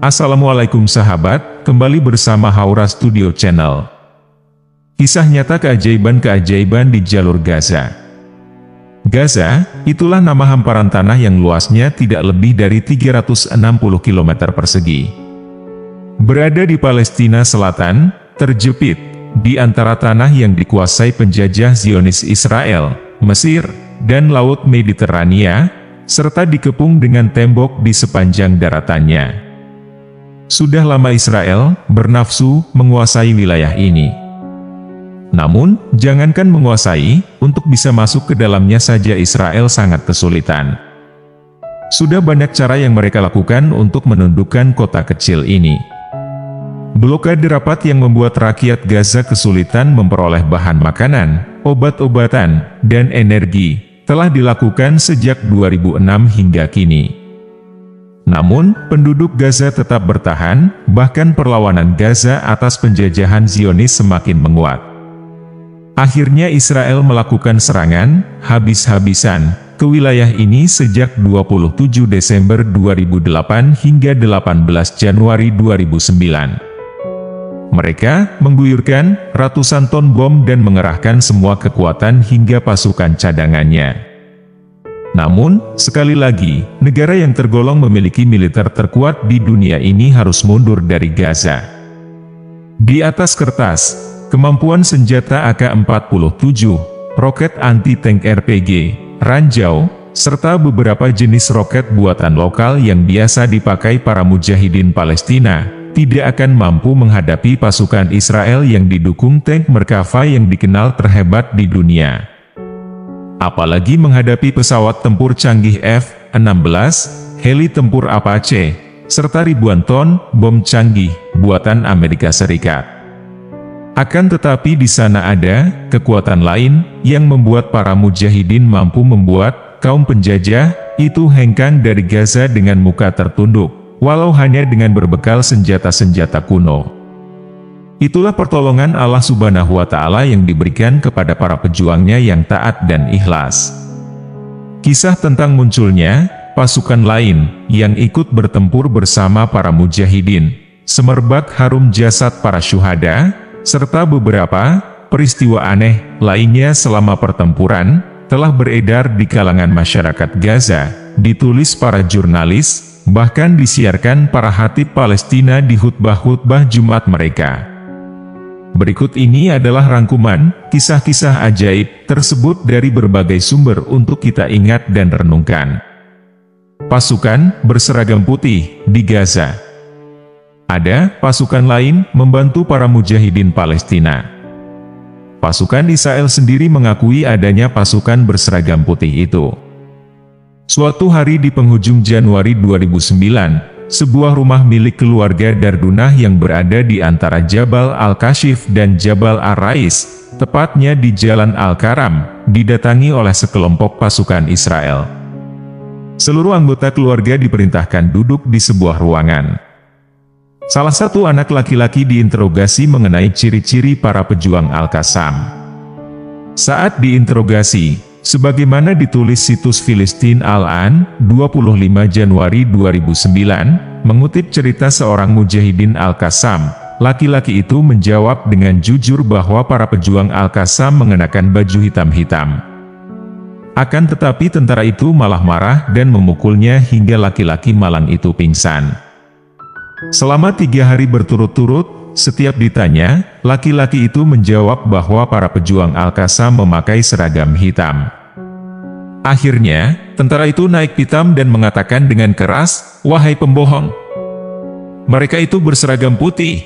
Assalamualaikum sahabat, kembali bersama Haura Studio Channel. Kisah nyata keajaiban-keajaiban di jalur Gaza. Gaza, itulah nama hamparan tanah yang luasnya tidak lebih dari 360 km persegi. Berada di Palestina Selatan, terjepit di antara tanah yang dikuasai penjajah Zionis Israel, Mesir, dan Laut Mediterania, serta dikepung dengan tembok di sepanjang daratannya. Sudah lama Israel bernafsu menguasai wilayah ini. Namun, jangankan menguasai, untuk bisa masuk ke dalamnya saja Israel sangat kesulitan. Sudah banyak cara yang mereka lakukan untuk menundukkan kota kecil ini. Blokade rapat yang membuat rakyat Gaza kesulitan memperoleh bahan makanan, obat-obatan, dan energi, telah dilakukan sejak 2006 hingga kini. Namun, penduduk Gaza tetap bertahan, bahkan perlawanan Gaza atas penjajahan Zionis semakin menguat. Akhirnya Israel melakukan serangan, habis-habisan, ke wilayah ini sejak 27 Desember 2008 hingga 18 Januari 2009. Mereka mengguyurkan ratusan ton bom dan mengerahkan semua kekuatan hingga pasukan cadangannya. Namun, sekali lagi, negara yang tergolong memiliki militer terkuat di dunia ini harus mundur dari Gaza. Di atas kertas, kemampuan senjata AK-47, roket anti-tank RPG, ranjau, serta beberapa jenis roket buatan lokal yang biasa dipakai para mujahidin Palestina, tidak akan mampu menghadapi pasukan Israel yang didukung tank Merkava yang dikenal terhebat di dunia. Apalagi menghadapi pesawat tempur canggih F-16, heli tempur Apache, serta ribuan ton bom canggih buatan Amerika Serikat. Akan tetapi di sana ada kekuatan lain yang membuat para mujahidin mampu membuat kaum penjajah itu hengkang dari Gaza dengan muka tertunduk, walau hanya dengan berbekal senjata-senjata kuno. Itulah pertolongan Allah Subhanahu wa Ta'ala yang diberikan kepada para pejuangnya yang taat dan ikhlas. Kisah tentang munculnya pasukan lain yang ikut bertempur bersama para mujahidin, semerbak harum jasad para syuhada, serta beberapa peristiwa aneh lainnya selama pertempuran, telah beredar di kalangan masyarakat Gaza, ditulis para jurnalis, bahkan disiarkan para khatib Palestina di khutbah-khutbah Jumat mereka. Berikut ini adalah rangkuman kisah-kisah ajaib tersebut dari berbagai sumber untuk kita ingat dan renungkan. Pasukan berseragam putih di Gaza. Ada pasukan lain membantu para mujahidin Palestina. Pasukan Israel sendiri mengakui adanya pasukan berseragam putih itu. Suatu hari di penghujung Januari 2009, sebuah rumah milik keluarga Dardunah yang berada di antara Jabal Al-Kashif dan Jabal Ar-Rais, tepatnya di Jalan Al-Karam, didatangi oleh sekelompok pasukan Israel. Seluruh anggota keluarga diperintahkan duduk di sebuah ruangan. Salah satu anak laki-laki diinterogasi mengenai ciri-ciri para pejuang Al-Qassam. Saat diinterogasi, sebagaimana ditulis situs Filistin Al-An, 25 Januari 2009, mengutip cerita seorang mujahidin Al-Qassam, laki-laki itu menjawab dengan jujur bahwa para pejuang Al-Qassam mengenakan baju hitam-hitam. Akan tetapi tentara itu malah marah dan memukulnya hingga laki-laki malang itu pingsan. Selama 3 hari berturut-turut, setiap ditanya, laki-laki itu menjawab bahwa para pejuang Al-Qassam memakai seragam hitam. Akhirnya, tentara itu naik pitam dan mengatakan dengan keras, "Wahai pembohong! Mereka itu berseragam putih."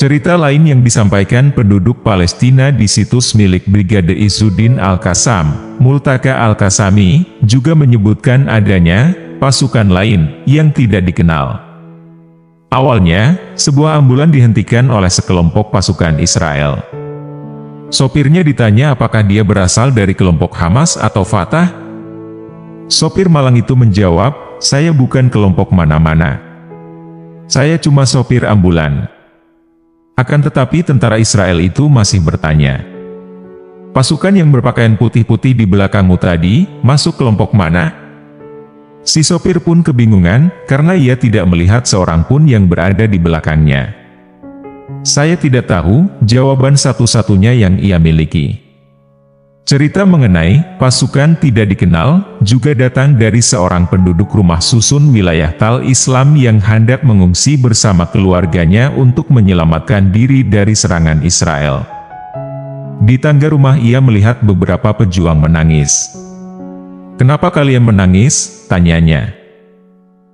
Cerita lain yang disampaikan penduduk Palestina di situs milik Brigade Izzuddin Al-Qassam, Multaka Al-Qassami, juga menyebutkan adanya pasukan lain yang tidak dikenal. Awalnya, sebuah ambulan dihentikan oleh sekelompok pasukan Israel. Sopirnya ditanya apakah dia berasal dari kelompok Hamas atau Fatah. Sopir malang itu menjawab, "Saya bukan kelompok mana-mana. Saya cuma sopir ambulan." Akan tetapi tentara Israel itu masih bertanya, "Pasukan yang berpakaian putih-putih di belakangmu tadi, masuk kelompok mana?" Si sopir pun kebingungan, karena ia tidak melihat seorang pun yang berada di belakangnya. Saya tidak tahu, jawaban satu-satunya yang ia miliki. Cerita mengenai pasukan tidak dikenal juga datang dari seorang penduduk rumah susun wilayah Tal Islam yang hendak mengungsi bersama keluarganya untuk menyelamatkan diri dari serangan Israel. Di tangga rumah ia melihat beberapa pejuang menangis. "Kenapa kalian menangis?" tanyanya.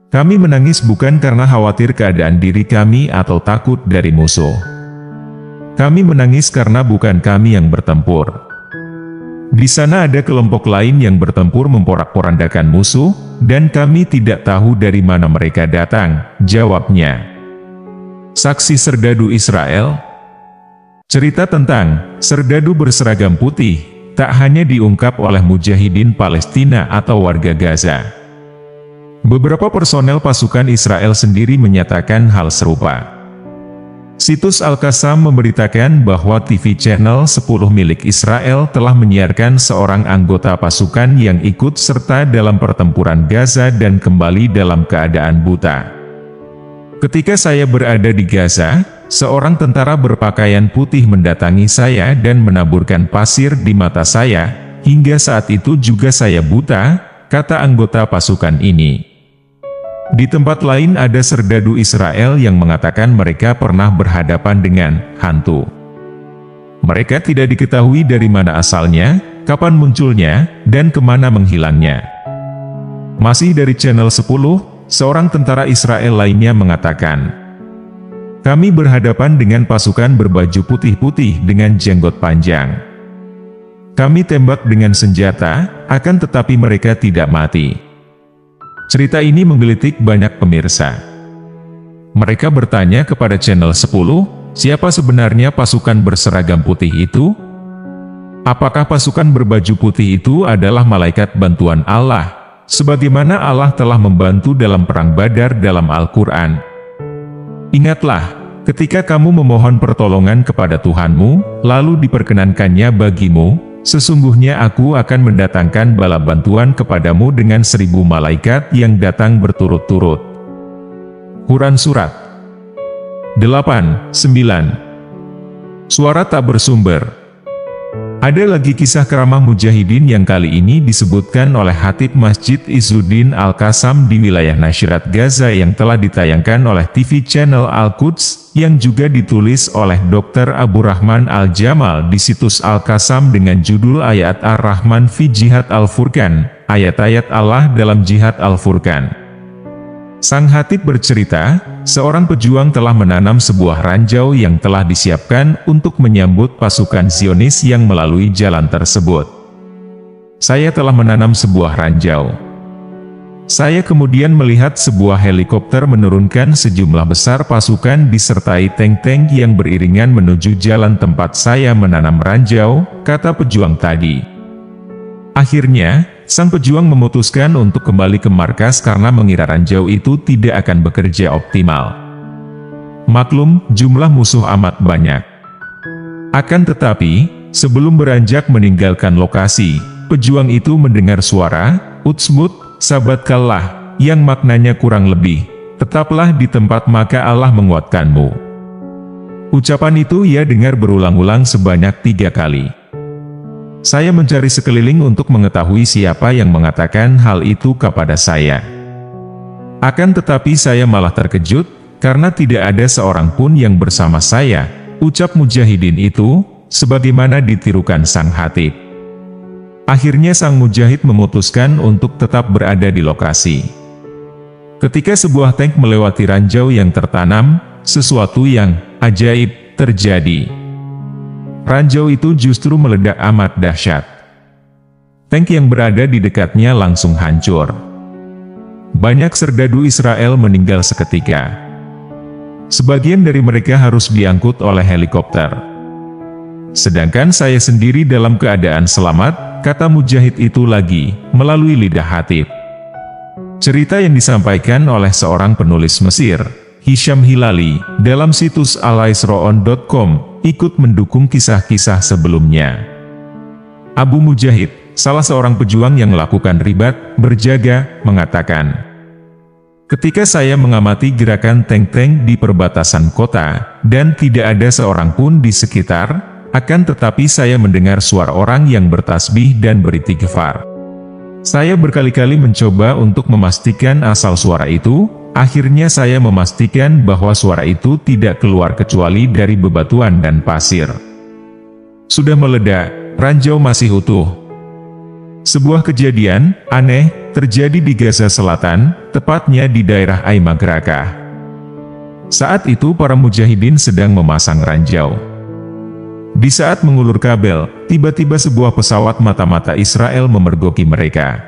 "Kami menangis bukan karena khawatir keadaan diri kami atau takut dari musuh. Kami menangis karena bukan kami yang bertempur. Di sana ada kelompok lain yang bertempur memporak-porandakan musuh, dan kami tidak tahu dari mana mereka datang," jawabnya. Saksi serdadu Israel. Cerita tentang serdadu berseragam putih tak hanya diungkap oleh mujahidin Palestina atau warga Gaza. Beberapa personel pasukan Israel sendiri menyatakan hal serupa. Situs Al-Qassam memberitakan bahwa TV channel 10 milik Israel telah menyiarkan seorang anggota pasukan yang ikut serta dalam pertempuran Gaza dan kembali dalam keadaan buta. "Ketika saya berada di Gaza, seorang tentara berpakaian putih mendatangi saya dan menaburkan pasir di mata saya, hingga saat itu juga saya buta," kata anggota pasukan ini. Di tempat lain ada serdadu Israel yang mengatakan mereka pernah berhadapan dengan hantu. Mereka tidak diketahui dari mana asalnya, kapan munculnya, dan kemana menghilangnya. Masih dari channel 10, seorang tentara Israel lainnya mengatakan, "Kami berhadapan dengan pasukan berbaju putih-putih dengan jenggot panjang. Kami tembak dengan senjata, akan tetapi mereka tidak mati." Cerita ini menggelitik banyak pemirsa. Mereka bertanya kepada channel 10, siapa sebenarnya pasukan berseragam putih itu? Apakah pasukan berbaju putih itu adalah malaikat bantuan Allah, sebagaimana Allah telah membantu dalam perang Badar dalam Al-Quran? "Ingatlah, ketika kamu memohon pertolongan kepada Tuhanmu, lalu diperkenankannya bagimu, sesungguhnya aku akan mendatangkan bala bantuan kepadamu dengan 1000 malaikat yang datang berturut-turut." Quran Surat 8:9. Suara tak bersumber. Ada lagi kisah keramah mujahidin yang kali ini disebutkan oleh Khatib Masjid Izzuddin Al-Qassam di wilayah Nusairat Gaza yang telah ditayangkan oleh TV channel Al-Quds, yang juga ditulis oleh Dr. Abu Rahman Al-Jamal di situs Al-Qassam dengan judul Ayat Ar-Rahman fi Jihad Al-Furqan, ayat-ayat Allah dalam Jihad Al-Furqan. Sang Khatib bercerita, seorang pejuang telah menanam sebuah ranjau yang telah disiapkan untuk menyambut pasukan Zionis yang melalui jalan tersebut. "Saya telah menanam sebuah ranjau. Saya kemudian melihat sebuah helikopter menurunkan sejumlah besar pasukan disertai tank-tank yang beriringan menuju jalan tempat saya menanam ranjau," kata pejuang tadi. Akhirnya, sang pejuang memutuskan untuk kembali ke markas karena mengira ranjau itu tidak akan bekerja optimal. Maklum, jumlah musuh amat banyak. Akan tetapi, sebelum beranjak meninggalkan lokasi, pejuang itu mendengar suara, "Utsmut, sabatkallah," yang maknanya kurang lebih, "Tetaplah di tempat maka Allah menguatkanmu." Ucapan itu ia dengar berulang-ulang sebanyak 3 kali. Saya mencari sekeliling untuk mengetahui siapa yang mengatakan hal itu kepada saya. Akan tetapi saya malah terkejut, karena tidak ada seorang pun yang bersama saya, ucap mujahidin itu, sebagaimana ditirukan sang khatib. Akhirnya sang mujahid memutuskan untuk tetap berada di lokasi. Ketika sebuah tank melewati ranjau yang tertanam, sesuatu yang ajaib terjadi. Ranjau itu justru meledak amat dahsyat. Tank yang berada di dekatnya langsung hancur. Banyak serdadu Israel meninggal seketika. Sebagian dari mereka harus diangkut oleh helikopter. Sedangkan saya sendiri dalam keadaan selamat, kata mujahid itu lagi, melalui lidah Khatib. Cerita yang disampaikan oleh seorang penulis Mesir, Hisham Hilali, dalam situs alaisroon.com, ikut mendukung kisah-kisah sebelumnya. Abu Mujahid, salah seorang pejuang yang melakukan ribat, berjaga, mengatakan, "Ketika saya mengamati gerakan tank-tank di perbatasan kota, dan tidak ada seorang pun di sekitar, akan tetapi saya mendengar suara orang yang bertasbih dan beristighfar. Saya berkali-kali mencoba untuk memastikan asal suara itu, akhirnya saya memastikan bahwa suara itu tidak keluar kecuali dari bebatuan dan pasir. Sudah meledak, ranjau masih utuh." Sebuah kejadian aneh terjadi di Gaza Selatan, tepatnya di daerah Aimag Rakah. Saat itu para mujahidin sedang memasang ranjau. Di saat mengulur kabel, tiba-tiba sebuah pesawat mata-mata Israel memergoki mereka.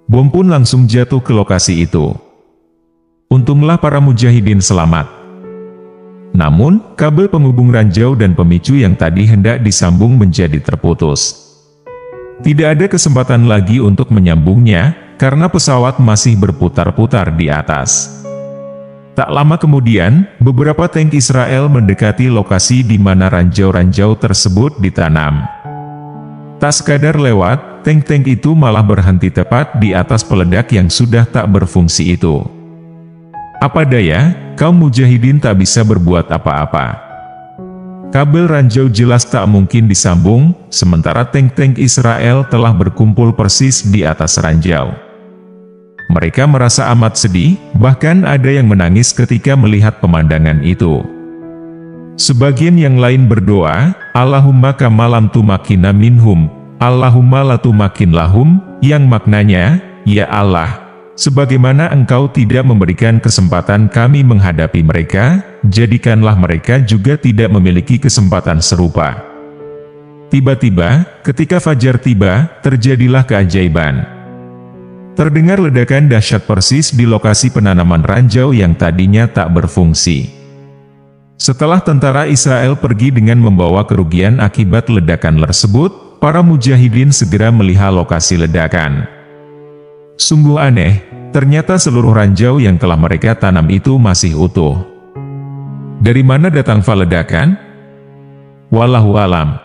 Bom pun langsung jatuh ke lokasi itu. Untunglah para mujahidin selamat. Namun, kabel penghubung ranjau dan pemicu yang tadi hendak disambung menjadi terputus. Tidak ada kesempatan lagi untuk menyambungnya, karena pesawat masih berputar-putar di atas. Tak lama kemudian, beberapa tank Israel mendekati lokasi di mana ranjau-ranjau tersebut ditanam. Tak sekadar lewat, tank-tank itu malah berhenti tepat di atas peledak yang sudah tak berfungsi itu. Apa daya, kaum mujahidin tak bisa berbuat apa-apa. Kabel ranjau jelas tak mungkin disambung, sementara tank-tank Israel telah berkumpul persis di atas ranjau. Mereka merasa amat sedih, bahkan ada yang menangis ketika melihat pemandangan itu. Sebagian yang lain berdoa, "Allahumma kamalam tumakina minhum, Allahumma latumakin lahum," yang maknanya, "Ya Allah, sebagaimana Engkau tidak memberikan kesempatan kami menghadapi mereka, jadikanlah mereka juga tidak memiliki kesempatan serupa." Tiba-tiba, ketika fajar tiba, terjadilah keajaiban. Terdengar ledakan dahsyat persis di lokasi penanaman ranjau yang tadinya tak berfungsi. Setelah tentara Israel pergi dengan membawa kerugian akibat ledakan tersebut, para mujahidin segera melihat lokasi ledakan. Sungguh aneh, ternyata seluruh ranjau yang telah mereka tanam itu masih utuh. Dari mana datang ledakan? Wallahu alam.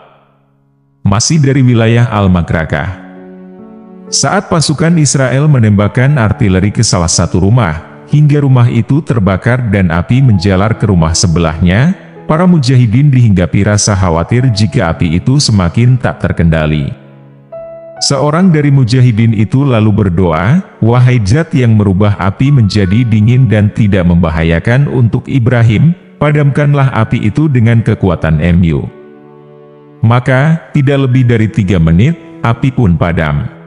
Masih dari wilayah Aimag Rakah. Saat pasukan Israel menembakkan artileri ke salah satu rumah, hingga rumah itu terbakar dan api menjalar ke rumah sebelahnya, para mujahidin dihinggapi rasa khawatir jika api itu semakin tak terkendali. Seorang dari mujahidin itu lalu berdoa, "Wahai Zat yang merubah api menjadi dingin dan tidak membahayakan untuk Ibrahim, padamkanlah api itu dengan kekuatan MU." Maka, tidak lebih dari 3 menit, api pun padam.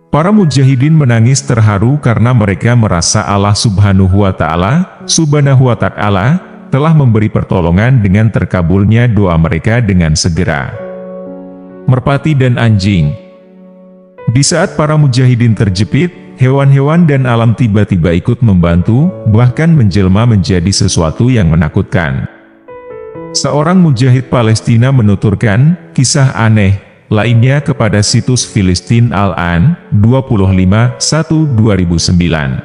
Para mujahidin menangis terharu karena mereka merasa Allah Subhanahu wa Ta'ala telah memberi pertolongan dengan terkabulnya doa mereka dengan segera. Merpati dan anjing. Di saat para mujahidin terjepit, hewan-hewan dan alam tiba-tiba ikut membantu, bahkan menjelma menjadi sesuatu yang menakutkan. Seorang mujahid Palestina menuturkan kisah aneh lainnya kepada situs Filistin Al-An, 25/1/2009.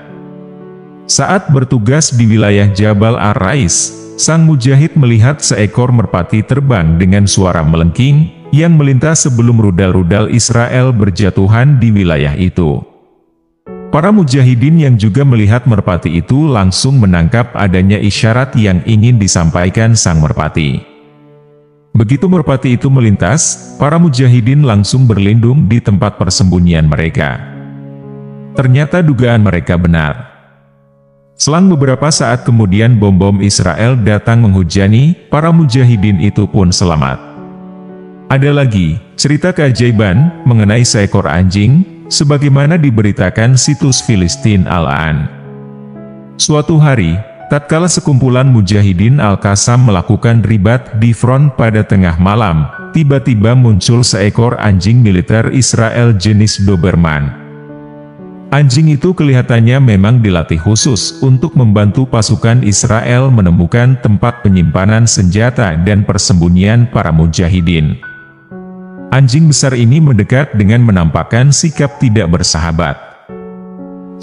Saat bertugas di wilayah Jabal Ar-Rais, sang mujahid melihat seekor merpati terbang dengan suara melengking, yang melintas sebelum rudal-rudal Israel berjatuhan di wilayah itu. Para mujahidin yang juga melihat merpati itu langsung menangkap adanya isyarat yang ingin disampaikan sang merpati. Begitu merpati itu melintas, para mujahidin langsung berlindung di tempat persembunyian mereka. Ternyata dugaan mereka benar. Selang beberapa saat kemudian bom-bom Israel datang menghujani, para mujahidin itu pun selamat. Ada lagi, cerita keajaiban, mengenai seekor anjing, sebagaimana diberitakan situs Filistin Al-An. Suatu hari, tatkala sekumpulan mujahidin Al-Qassam melakukan ribat di front pada tengah malam, tiba-tiba muncul seekor anjing militer Israel jenis Doberman. Anjing itu kelihatannya memang dilatih khusus untuk membantu pasukan Israel menemukan tempat penyimpanan senjata dan persembunyian para mujahidin. Anjing besar ini mendekat dengan menampakkan sikap tidak bersahabat.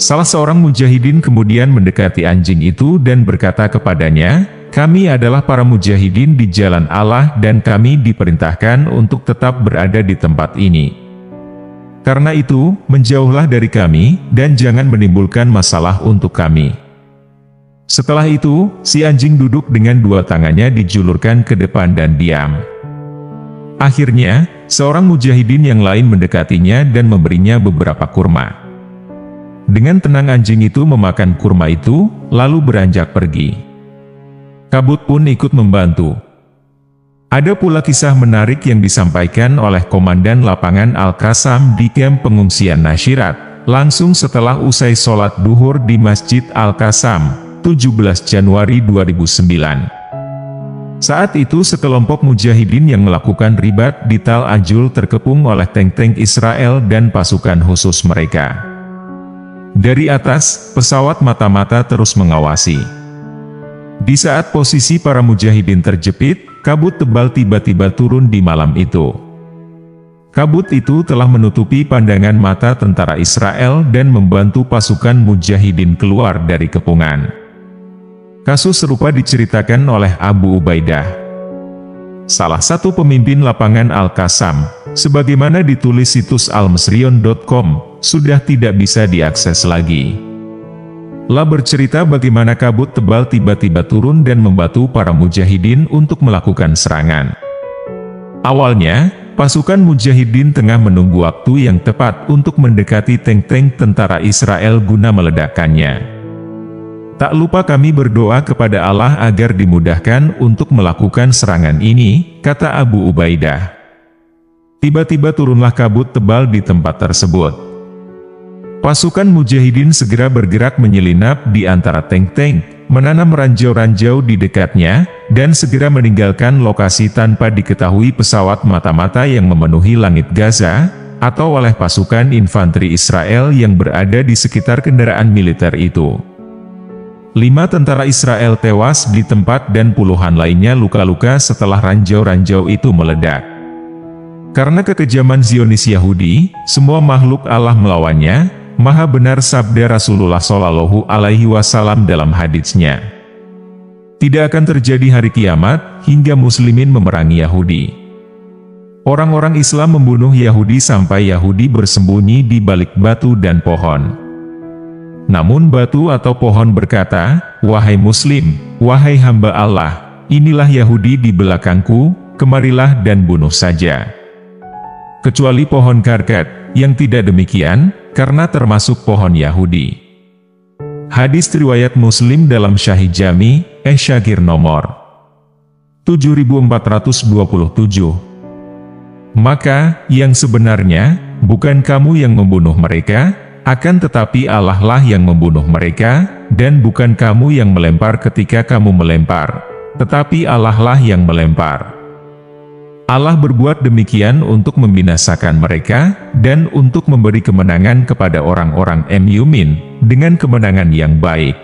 Salah seorang mujahidin kemudian mendekati anjing itu dan berkata kepadanya, "Kami adalah para mujahidin di jalan Allah dan kami diperintahkan untuk tetap berada di tempat ini. Karena itu, menjauhlah dari kami, dan jangan menimbulkan masalah untuk kami. Setelah itu, si anjing duduk dengan dua tangannya dijulurkan ke depan dan diam. Akhirnya, seorang mujahidin yang lain mendekatinya dan memberinya beberapa kurma. Dengan tenang anjing itu memakan kurma itu, lalu beranjak pergi. Kabut pun ikut membantu. Ada pula kisah menarik yang disampaikan oleh Komandan Lapangan Al-Qassam di kamp pengungsian Nashirat, langsung setelah usai sholat duhur di Masjid Al-Qassam, 17 Januari 2009. Saat itu sekelompok mujahidin yang melakukan ribat di Tal Ajul terkepung oleh tank-tank Israel dan pasukan khusus mereka. Dari atas, pesawat mata-mata terus mengawasi. Di saat posisi para mujahidin terjepit, kabut tebal tiba-tiba turun di malam itu. Kabut itu telah menutupi pandangan mata tentara Israel dan membantu pasukan mujahidin keluar dari kepungan. Kasus serupa diceritakan oleh Abu Ubaidah, salah satu pemimpin lapangan Al-Qassam, sebagaimana ditulis situs almasrion.com, sudah tidak bisa diakses lagi. La bercerita bagaimana kabut tebal tiba-tiba turun dan membantu para mujahidin untuk melakukan serangan. Awalnya, pasukan mujahidin tengah menunggu waktu yang tepat untuk mendekati tank-tank tentara Israel guna meledakkannya. Tak lupa kami berdoa kepada Allah agar dimudahkan untuk melakukan serangan ini, kata Abu Ubaidah. Tiba-tiba turunlah kabut tebal di tempat tersebut. Pasukan mujahidin segera bergerak menyelinap di antara tank-tank, menanam ranjau-ranjau di dekatnya, dan segera meninggalkan lokasi tanpa diketahui pesawat mata-mata yang memenuhi langit Gaza, atau oleh pasukan infanteri Israel yang berada di sekitar kendaraan militer itu. 5 tentara Israel tewas di tempat dan puluhan lainnya luka-luka setelah ranjau-ranjau itu meledak. Karena kekejaman Zionis Yahudi, semua makhluk Allah melawannya. Maha benar sabda Rasulullah Shallallahu Alaihi Wasallam dalam haditsnya. Tidak akan terjadi hari kiamat, hingga muslimin memerangi Yahudi. Orang-orang Islam membunuh Yahudi sampai Yahudi bersembunyi di balik batu dan pohon. Namun batu atau pohon berkata, "Wahai muslim, wahai hamba Allah, inilah Yahudi di belakangku, kemarilah dan bunuh saja." Kecuali pohon karkat, yang tidak demikian, karena termasuk pohon Yahudi. Hadis riwayat Muslim dalam Syahih Jami, Syakir nomor 7427. Maka, yang sebenarnya, bukan kamu yang membunuh mereka, akan tetapi Allah lah yang membunuh mereka, dan bukan kamu yang melempar ketika kamu melempar, tetapi Allah lah yang melempar. Allah berbuat demikian untuk membinasakan mereka, dan untuk memberi kemenangan kepada orang-orang Mu'min, dengan kemenangan yang baik.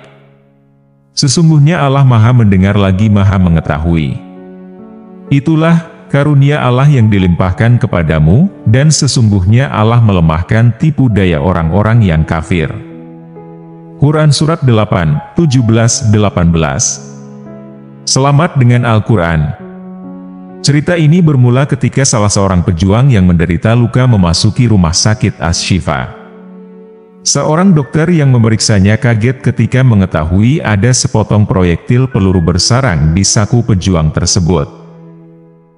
Sesungguhnya Allah Maha Mendengar lagi Maha Mengetahui. Itulah karunia Allah yang dilimpahkan kepadamu, dan sesungguhnya Allah melemahkan tipu daya orang-orang yang kafir. Quran Surat 8, 17-18. Selamat dengan Al-Quran. Cerita ini bermula ketika salah seorang pejuang yang menderita luka memasuki rumah sakit Asy-Syifa. Seorang dokter yang memeriksanya kaget ketika mengetahui ada sepotong proyektil peluru bersarang di saku pejuang tersebut.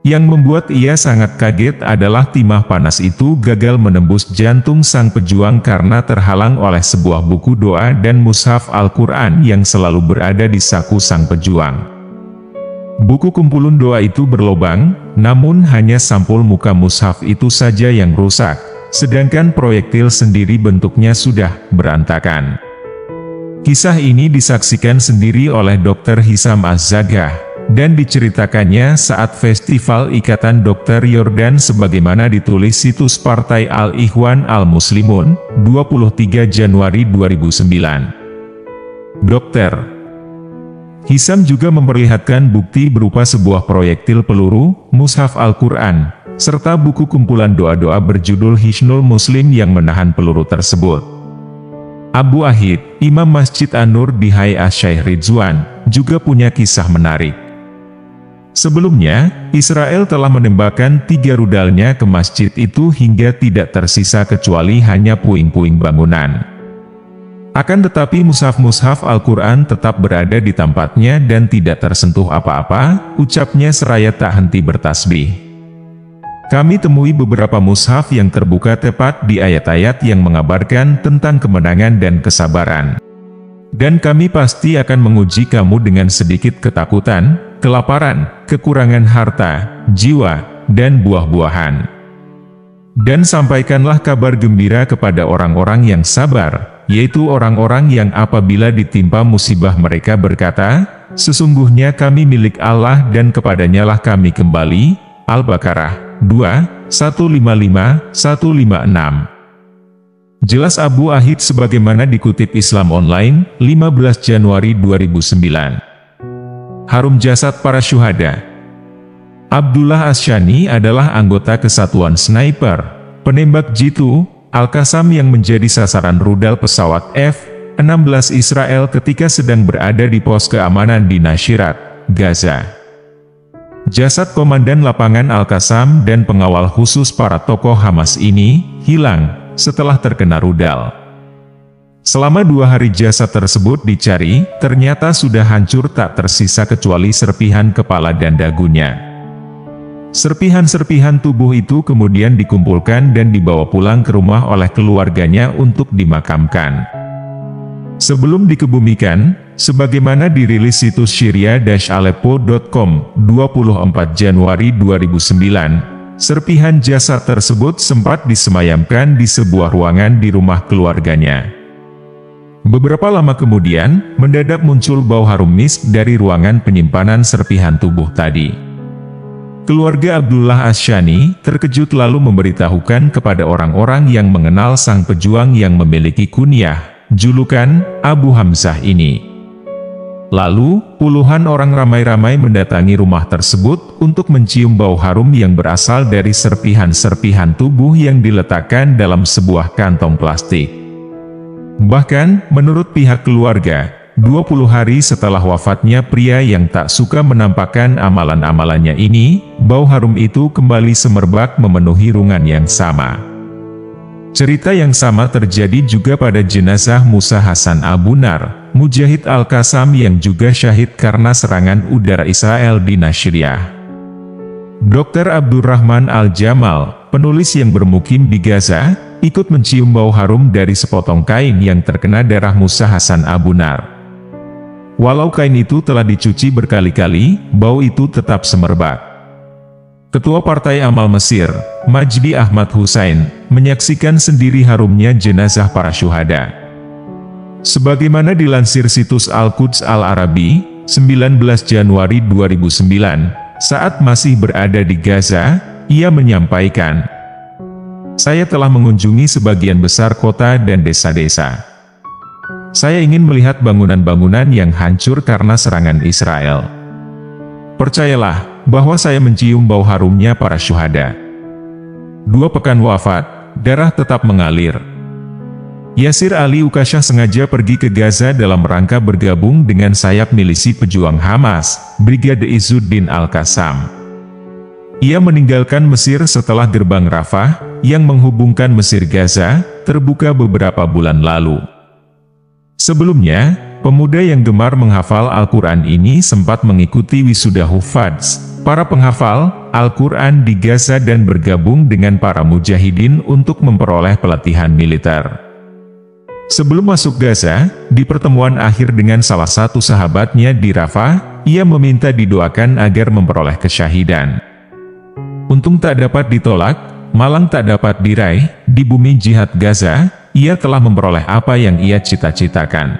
Yang membuat ia sangat kaget adalah timah panas itu gagal menembus jantung sang pejuang karena terhalang oleh sebuah buku doa dan mushaf Al-Quran yang selalu berada di saku sang pejuang. Buku kumpulan doa itu berlobang, namun hanya sampul muka mushaf itu saja yang rusak, sedangkan proyektil sendiri bentuknya sudah berantakan. Kisah ini disaksikan sendiri oleh Dr. Hisam Az-Zagah, dan diceritakannya saat Festival Ikatan Dokter Yordan sebagaimana ditulis situs Partai Al-Ikhwan Al-Muslimun, 23 Januari 2009. Dr. Hisam juga memperlihatkan bukti berupa sebuah proyektil peluru, mushaf Al-Quran, serta buku kumpulan doa-doa berjudul Hisnul Muslim yang menahan peluru tersebut. Abu Ahid, Imam Masjid An-Nur di Hai Asy-Syaikh Ridwan, juga punya kisah menarik. Sebelumnya, Israel telah menembakkan 3 rudalnya ke masjid itu hingga tidak tersisa kecuali hanya puing-puing bangunan. Akan tetapi mushaf-mushaf Al-Quran tetap berada di tempatnya dan tidak tersentuh apa-apa, ucapnya seraya tak henti bertasbih. Kami temui beberapa mushaf yang terbuka tepat di ayat-ayat yang mengabarkan tentang kemenangan dan kesabaran. Dan kami pasti akan menguji kamu dengan sedikit ketakutan, kelaparan, kekurangan harta, jiwa, dan buah-buahan. Dan sampaikanlah kabar gembira kepada orang-orang yang sabar, yaitu orang-orang yang apabila ditimpa musibah mereka berkata, sesungguhnya kami milik Allah dan kepadanyalah kami kembali. Al-Baqarah 2, 155-156. Jelas Abu Ahid sebagaimana dikutip Islam Online, 15 Januari 2009. Harum jasad para syuhada. Abdullah Asyani adalah anggota kesatuan sniper, penembak jitu, Al-Qassam yang menjadi sasaran rudal pesawat F-16 Israel ketika sedang berada di pos keamanan di Nashirat, Gaza. Jasad komandan lapangan Al-Qassam dan pengawal khusus para tokoh Hamas ini hilang setelah terkena rudal. Selama 2 hari jasad tersebut dicari, ternyata sudah hancur tak tersisa kecuali serpihan kepala dan dagunya. Serpihan-serpihan tubuh itu kemudian dikumpulkan dan dibawa pulang ke rumah oleh keluarganya untuk dimakamkan. Sebelum dikebumikan, sebagaimana dirilis situs syria-aleppo.com, 24 Januari 2009, serpihan jasad tersebut sempat disemayamkan di sebuah ruangan di rumah keluarganya. Beberapa lama kemudian, mendadak muncul bau harum misk dari ruangan penyimpanan serpihan tubuh tadi. Keluarga Abdullah Asyani terkejut lalu memberitahukan kepada orang-orang yang mengenal sang pejuang yang memiliki kunyah, julukan Abu Hamzah ini. Lalu, puluhan orang ramai-ramai mendatangi rumah tersebut untuk mencium bau harum yang berasal dari serpihan-serpihan tubuh yang diletakkan dalam sebuah kantong plastik. Bahkan, menurut pihak keluarga, 20 hari setelah wafatnya pria yang tak suka menampakkan amalan-amalannya ini, bau harum itu kembali semerbak memenuhi ruangan yang sama. Cerita yang sama terjadi juga pada jenazah Musa Hasan Abu Nar, mujahid Al-Qassam yang juga syahid karena serangan udara Israel di Nasiriyah. Dr. Abdurrahman Al-Jamal, penulis yang bermukim di Gaza, ikut mencium bau harum dari sepotong kain yang terkena darah Musa Hasan Abu Nar. Walau kain itu telah dicuci berkali-kali, bau itu tetap semerbak. Ketua Partai Amal Mesir, Majdi Ahmad Hussein, menyaksikan sendiri harumnya jenazah para syuhada. Sebagaimana dilansir situs Al-Quds Al-Arabi, 19 Januari 2009, saat masih berada di Gaza, ia menyampaikan, "Saya telah mengunjungi sebagian besar kota dan desa-desa. Saya ingin melihat bangunan-bangunan yang hancur karena serangan Israel. Percayalah, bahwa saya mencium bau harumnya para syuhada. 2 pekan wafat, darah tetap mengalir." Yasir Ali Ukasyah sengaja pergi ke Gaza dalam rangka bergabung dengan sayap milisi pejuang Hamas, Brigade Izzuddin Al-Qassam. Ia meninggalkan Mesir setelah gerbang Rafah, yang menghubungkan Mesir Gaza, terbuka beberapa bulan lalu. Sebelumnya, pemuda yang gemar menghafal Al-Quran ini sempat mengikuti wisuda Hufadz, para penghafal Al-Quran di Gaza dan bergabung dengan para mujahidin untuk memperoleh pelatihan militer. Sebelum masuk Gaza, di pertemuan akhir dengan salah satu sahabatnya di Rafah, ia meminta didoakan agar memperoleh kesyahidan. Untung tak dapat ditolak, malang tak dapat diraih, di bumi jihad Gaza, ia telah memperoleh apa yang ia cita-citakan.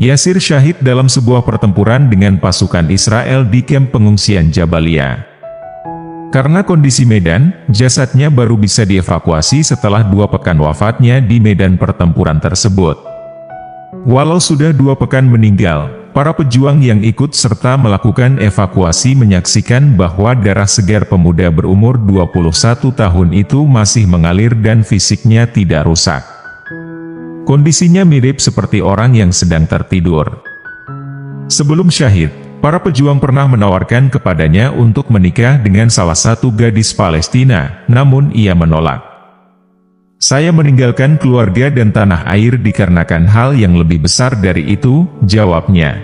Yasir syahid dalam sebuah pertempuran dengan pasukan Israel di kamp pengungsian Jabalia. Karena kondisi medan, jasadnya baru bisa dievakuasi setelah 2 pekan wafatnya di medan pertempuran tersebut. Walau sudah 2 pekan meninggal, para pejuang yang ikut serta melakukan evakuasi menyaksikan bahwa darah segar pemuda berumur 21 tahun itu masih mengalir dan fisiknya tidak rusak. Kondisinya mirip seperti orang yang sedang tertidur. Sebelum syahid, para pejuang pernah menawarkan kepadanya untuk menikah dengan salah satu gadis Palestina, namun ia menolak. "Saya meninggalkan keluarga dan tanah air dikarenakan hal yang lebih besar dari itu," jawabnya.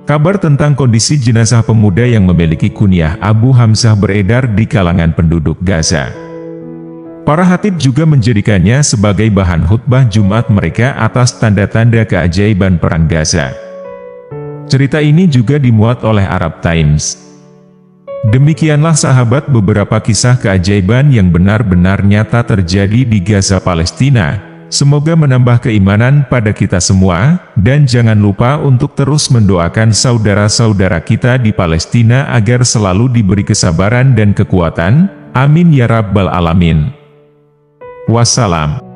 Kabar tentang kondisi jenazah pemuda yang memiliki kunyah Abu Hamzah beredar di kalangan penduduk Gaza. Para khatib juga menjadikannya sebagai bahan khutbah Jumat mereka atas tanda-tanda keajaiban perang Gaza. Cerita ini juga dimuat oleh Arab Times. Demikianlah sahabat beberapa kisah keajaiban yang benar-benar nyata terjadi di Gaza Palestina. Semoga menambah keimanan pada kita semua, dan jangan lupa untuk terus mendoakan saudara-saudara kita di Palestina agar selalu diberi kesabaran dan kekuatan. Amin ya Rabbal Alamin. Wassalam.